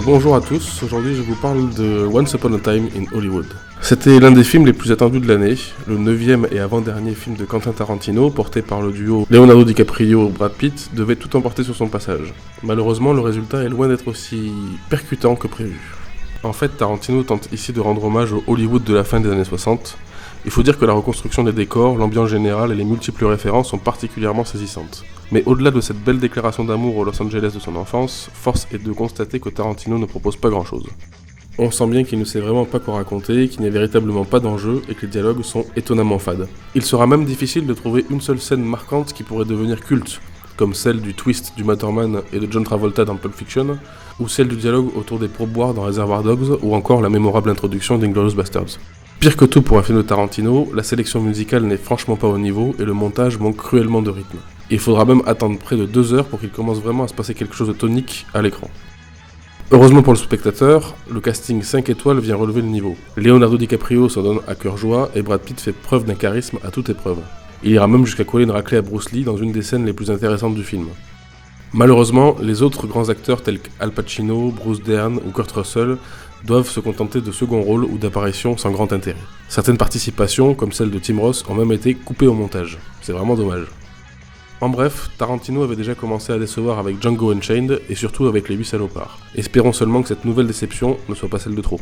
Bonjour à tous, aujourd'hui je vous parle de Once Upon a Time in Hollywood. C'était l'un des films les plus attendus de l'année, le 9e et avant-dernier film de Quentin Tarantino, porté par le duo Leonardo DiCaprio-Brad Pitt, devait tout emporter sur son passage. Malheureusement, le résultat est loin d'être aussi percutant que prévu. En fait, Tarantino tente ici de rendre hommage au Hollywood de la fin des années 60. Il faut dire que la reconstruction des décors, l'ambiance générale et les multiples références sont particulièrement saisissantes. Mais au-delà de cette belle déclaration d'amour au Los Angeles de son enfance, force est de constater que Tarantino ne propose pas grand-chose. On sent bien qu'il ne sait vraiment pas quoi raconter, qu'il n'y a véritablement pas d'enjeu et que les dialogues sont étonnamment fades. Il sera même difficile de trouver une seule scène marquante qui pourrait devenir culte, comme celle du twist du Matterman et de John Travolta dans Pulp Fiction, ou celle du dialogue autour des pourboires dans Reservoir Dogs, ou encore la mémorable introduction d'Inglourious Basterds. Pire que tout pour un film de Tarantino, la sélection musicale n'est franchement pas au niveau et le montage manque cruellement de rythme. Il faudra même attendre près de 2 heures pour qu'il commence vraiment à se passer quelque chose de tonique à l'écran. Heureusement pour le spectateur, le casting 5 étoiles vient relever le niveau. Leonardo DiCaprio s'en donne à cœur joie et Brad Pitt fait preuve d'un charisme à toute épreuve. Il ira même jusqu'à coller une raclée à Bruce Lee dans une des scènes les plus intéressantes du film. Malheureusement, les autres grands acteurs tels qu'Al Pacino, Bruce Dern ou Kurt Russell doivent se contenter de second rôles ou d'apparitions sans grand intérêt. Certaines participations, comme celle de Tim Roth, ont même été coupées au montage. C'est vraiment dommage. En bref, Tarantino avait déjà commencé à décevoir avec Django Unchained et surtout avec Les 8 salopards. Espérons seulement que cette nouvelle déception ne soit pas celle de trop.